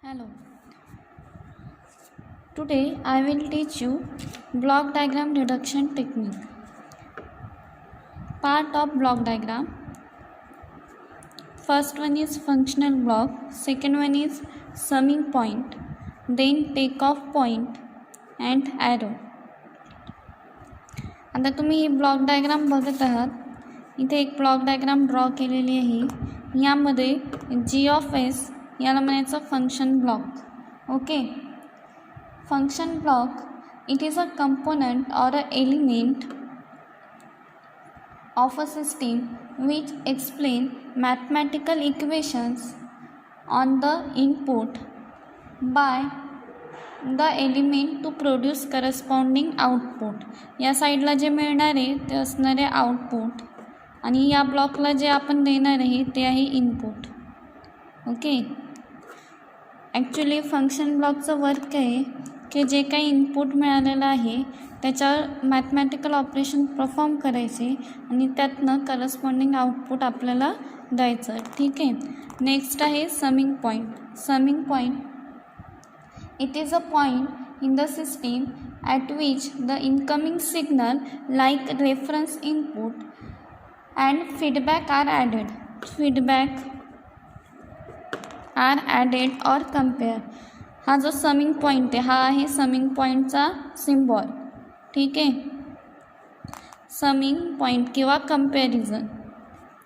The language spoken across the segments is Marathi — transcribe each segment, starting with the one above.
Hello. Today I will teach you block diagram reduction technique. Part of block diagram. First one is functional block, second one is summing point, then takeoff point and arrow. आता तुम्ही ही ब्लॉक डायग्राम बघत आहात. इथे एक ब्लॉक डायग्राम ड्रॉ केलेली आहे. यामध्ये जी ऑफ एस याला म्हणायचं function block. Okay. Function block, it is a component or an element of a system which explain mathematical equations on the input by the element to produce corresponding output. या साईडला जे मिळणार आहे ते असणारे आउटपुट आणि या ब्लॉकला जे आपण देणार आहे ते आहे इनपुट. ओके. ॲक्च्युली फंक्शन ब्लॉकचं वर्क आहे की जे काही इनपुट मिळालेलं आहे त्याच्यावर मॅथमॅटिकल ऑपरेशन परफॉर्म करायचे आणि त्यातनं करस्पॉन्डिंग आउटपुट आपल्याला द्यायचं. ठीक आहे. नेक्स्ट आहे summing point. Summing point, it is a point in the system at which the incoming signal like reference input and feedback are added. Feedback are added or compare. हा जो समिंग पॉईंट आहे हा आहे समिंग पॉईंटचा सिम्बॉल. ठीक आहे. समिंग पॉईंट किंवा कंपॅरिझन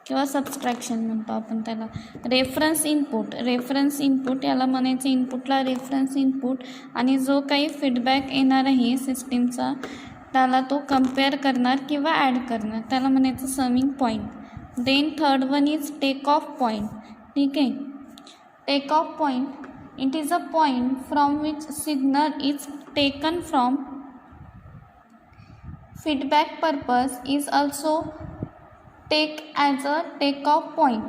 किंवा सबस्ट्रॅक्शन म्हणतो आपण त्याला. रेफरन्स इनपुट, रेफरन्स इनपुट याला म्हणायचं इनपुटला रेफरन्स इनपुट आणि जो काही फीडबॅक येणार आहे सिस्टीमचा त्याला तो कम्पेअर करणार किंवा ॲड करणार त्याला म्हणायचं summing point. Then third one is take off point. ठीक आहे. Take off point, it is a point from which signal is taken from. Feedback purpose is also take as a take off point.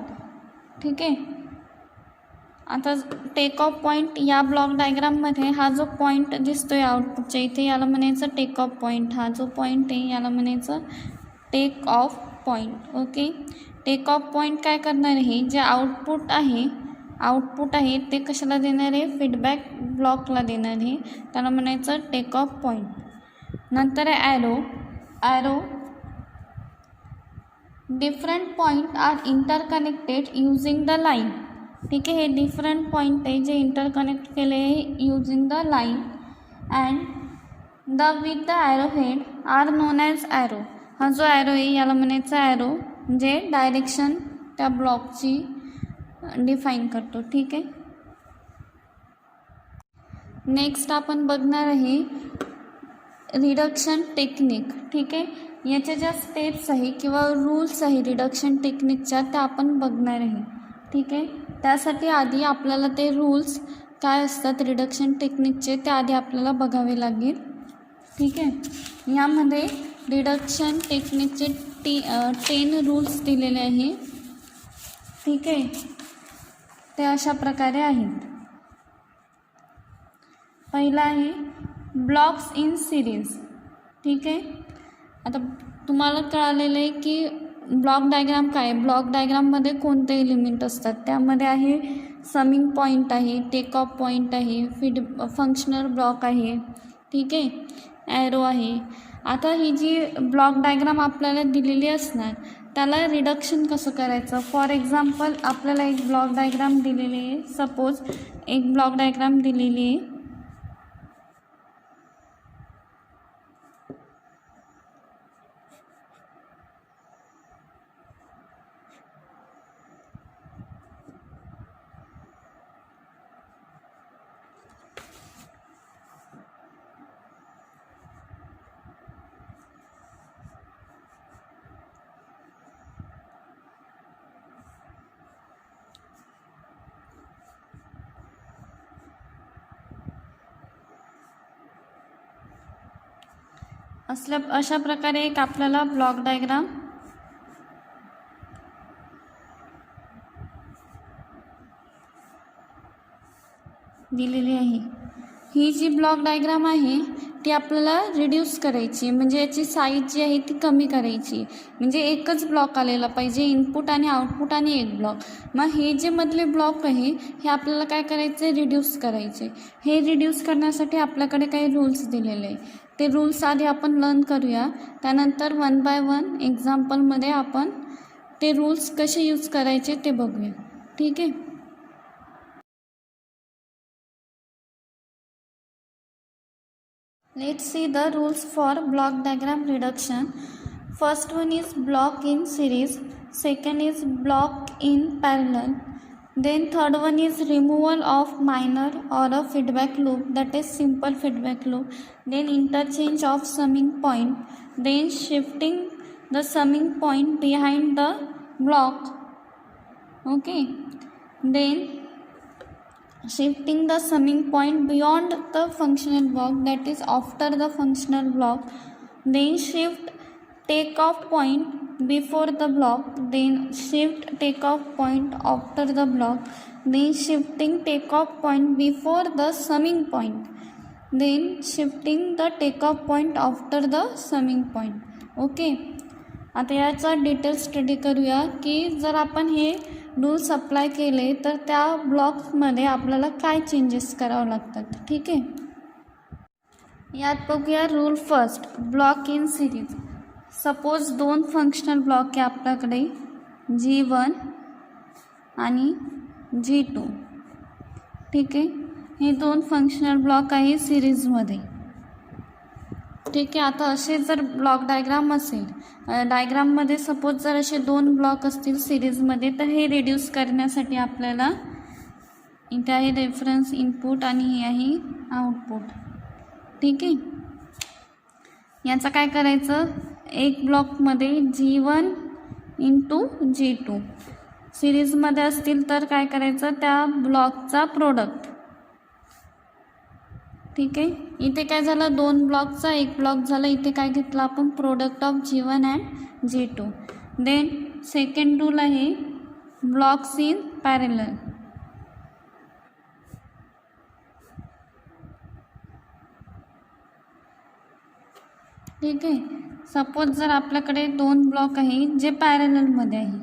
ठीक आहे. आता टेक ऑफ पॉईंट या ब्लॉक डायग्राममध्ये हा जो पॉईंट दिसतोय आउटपुटच्या इथे याला म्हणायचं टेक ऑफ पॉईंट. हा जो पॉईंट आहे याला म्हणायचं take off point. Okay. Take off point काय करणार आहे, जे आउटपुट आहे ते कशाला देणार आहे, फीडबॅक ब्लॉकला देणार आहे त्याला म्हणायचं टेक ऑफ पॉईंट. नंतर आहे arrow. Arrow, different point are interconnected using the line. ठीक आहे. हे डिफरंट पॉईंट आहे जे इंटरकनेक्ट केले आहे using the line and the with the arrow head are known as arrow. हा जो ॲरो आहे याला म्हणायचं ॲरो जे डायरेक्शन त्या ब्लॉकची डिफाईन करतो. ठीक आहे. नेक्स्ट आपण बघणार आहे रिडक्शन टेक्निक. ठीक आहे. याच्या ज्या स्टेप्स आहे किंवा रूल्स आहे रिडक्शन टेक्निकच्या त्या आपण बघणार आहे. ठीक आहे. त्यासाठी आधी आपल्याला ते रूल्स काय असतात रिडक्शन टेक्निकचे ते आधी आपल्याला बघावे लागेल. ठीक आहे. यामध्ये रिडक्शन टेक्निकचे 10 रूल्स दिलेले आहे. ठीक आहे. ते अशा प्रकारे आहेत. पहिला आहे ब्लॉक्स इन सिरीज. ठीक आहे. आता तुम्हाला कळालेलं आहे की ब्लॉक डायग्राम काय, ब्लॉक डायग्राममध्ये कोणते एलिमेंट असतात. त्यामध्ये आहे समिंग पॉईंट आहे, टेक ऑफ पॉईंट आहे, फंक्शनल ब्लॉक आहे. ठीक आहे. ॲरो आहे. आता ही जी ब्लॉक डायग्राम आपल्याला दिलेली असणार त्याला रिडक्शन कसं करायचं. फॉर एक्झाम्पल आपल्याला एक ब्लॉक डायग्राम दिलेली आहे. सपोज एक ब्लॉक डायग्राम दिलेली आहे. अशा प्रकारे एक आपल्याला ब्लॉक डायग्राम दिलेली आहे. ही जी ब्लॉक डायग्राम आहे ती आपल्याला रिड्यूस करायची, म्हणजे याची साईज जी आहे ती कमी करायची. म्हणजे एकच ब्लॉक आलेला पाहिजे, इनपुट आणि आउटपुट आणि एक ब्लॉक. मग हे जे मधले ब्लॉक आहे हे आपल्याला काय करायचं आहे, रिड्यूस करायचे. हे रिड्यूस करण्यासाठी आपल्याकडे काही रूल्स दिलेले आहे. ते रूल्स आधी आपण लर्न करूया, त्यानंतर 1 बाय 1 एक्झाम्पलमध्ये आपण ते रूल्स कसे यूज करायचे ते बघूया. ठीक आहे. Let's see the rules for block diagram reduction. First one is block in series, second is block in parallel, then third one is removal of minor or a feedback loop, that is simple feedback loop, then interchange of summing point, then shifting the summing point behind the block, okay, then shifting the summing point beyond the functional block, that is after the functional block, then shift takeoff point before the block, then shift takeoff point after the block, then shifting takeoff point before the summing point, then shifting the takeoff point after the summing point. Okay, आता याचा डिटेल स्टडी करूया की जर आपण हे रूल्स अप्लाय केले तर त्या ब्लॉक्समध्ये आपल्याला काय चेंजेस करावे लागतात. ठीक आहे. यात बघूया rule first, block in series. Suppose 2 functional block आहे आपल्याकडे, G1 आणि G2. ठीक आहे. हे 2 फंक्शनल ब्लॉक आहे सिरीजमध्ये. ठीक आहे. आता असे जर ब्लॉक डायग्राम असेल, डायग्राममध्ये सपोज जर असे 2 ब्लॉक असतील सिरीजमध्ये, तर हे रिड्यूस करण्यासाठी आपल्याला इथे आहे रेफरन्स इनपुट आणि हे आहे आउटपुट. ठीक आहे. याचं काय करायचं, एक ब्लॉकमध्ये G1 इंटू G2 सिरीजमध्ये असतील तर काय करायचं, त्या ब्लॉकचा प्रोडक्ट. ठीक आहे. इथे काय झालं, 2 ब्लॉकचा एक ब्लॉक झाला. इथे काय घेतलं आपण, product of G1 and G2. Then second rule आहे ब्लॉक्स इन पॅरेलल. ठीक आहे. सपोज जर आपल्याकडे 2 ब्लॉक आहे जे पॅरेललमध्ये आहे,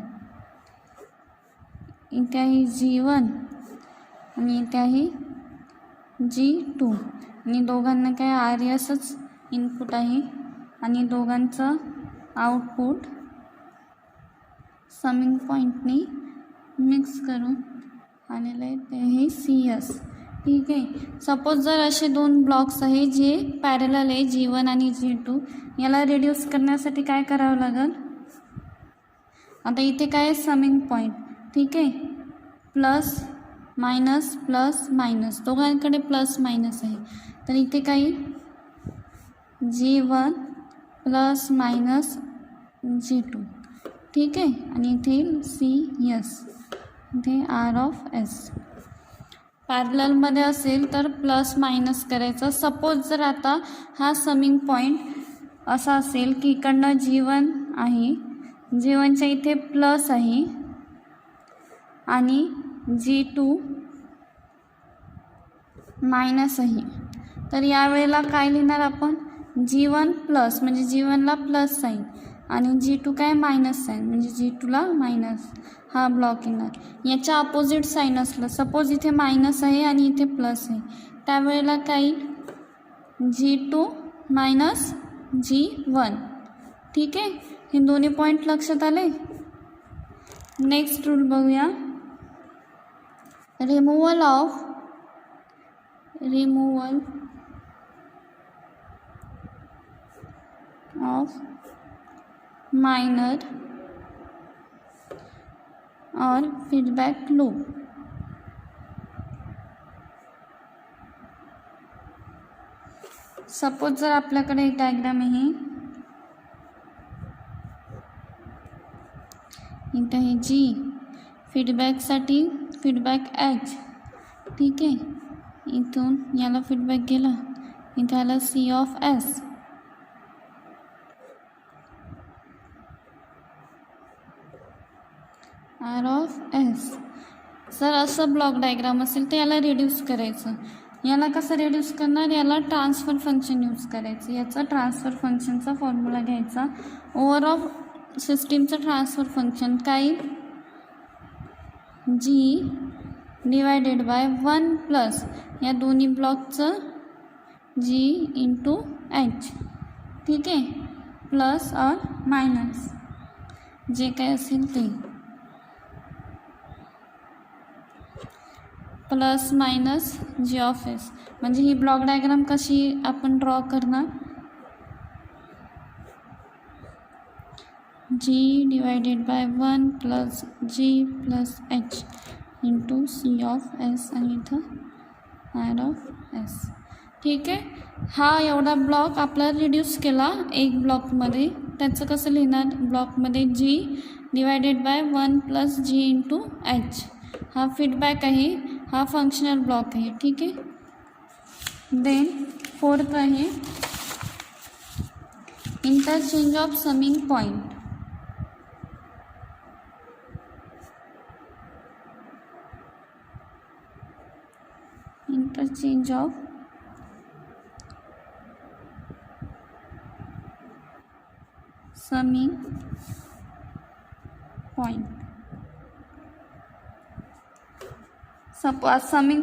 इथे आहे G1 आणि इथे आहे G2 आणि दोघांना काय RSच इनपुट आहे आणि दोघांचं आउटपुट समिंग पॉईंटनी मिक्स करून आलेलं आहे, ते आहे CS. ठीक आहे. सपोज जर असे 2 ब्लॉक्स आहे जे पॅरेलल आहे G1 आणि G2, याला रिड्यूस करण्यासाठी काय करावं लागेल, आता इथे काय आहे समिंग पॉईंट. ठीक आहे. प्लस मायनस प्लस मायनस, दोघांकडे प्लस मायनस आहे, तर इथे काही G1 प्लस मायनस G2. ठीक आहे. आणि इथे CS, इथे R(S). पॅरललमध्ये असेल तर प्लस मायनस करायचं. सपोज जर आता हा समिंग पॉईंट असा असेल की इकडनं G1 आहे, G1च्या इथे प्लस आहे आणि G2 मायनस आहे, तर यावेळेला काय लिहिणार आपण, G1 प्लस म्हणजे G1ला प्लस साईन आणि G2 काय मायनस साईन म्हणजे G2ला मायनस, हा ब्लॉक येणार. याच्या अपोजिट साईन असलं, सपोज इथे मायनस आहे आणि इथे प्लस आहे, त्यावेळेला काय G2 मायनस G1. ठीक आहे. हे दोन्ही पॉईंट लक्षात आले. नेक्स्ट रूल बघूया, रिमूव्हल ऑफ मायनर और फीडबॅक लूप. सपोज जर आपल्याकडे एक डायग्राम आहे, इथे आहे G, फीडबॅकसाठी फीडबॅक H. ठीक आहे. इथून याला फीडबॅक गेला, इथे आला C(S). R(S). जर असं ब्लॉक डायग्राम असेल तर याला रिड्यूस करायचं. याला कसं रिड्यूस करणार, याला ट्रान्सफर फंक्शन यूज करायचं. याचा ट्रान्सफर फंक्शनचा फॉर्म्युला घ्यायचा. ओव्हरऑल सिस्टीमचं ट्रान्सफर फंक्शन काय, जी डिवायडेड बाय 1 प्लस या दोन्ही ब्लॉकचं जी इंटू एच. ठीक आहे, प्लस और मायनस जे काय असेल ते, plus minus G of S. म्हणजे ही ब्लॉक डायग्राम कशी आपण ड्रॉ करणार, G divided by 1 plus G plus H into C of S आणि इथं आर ऑफ एस. ठीक आहे, हा एवढा ब्लॉक आपला रिड्यूस केला एक ब्लॉकमध्ये. त्याचं कसं लिहिणार, ब्लॉकमध्ये G divided by 1 plus G into H. हा फीडबॅक आहे, हा फंक्शनल ब्लॉक आहे. ठीक आहे. देन फोर्थ आहे interchange of summing point. Interchange of summing point. Summing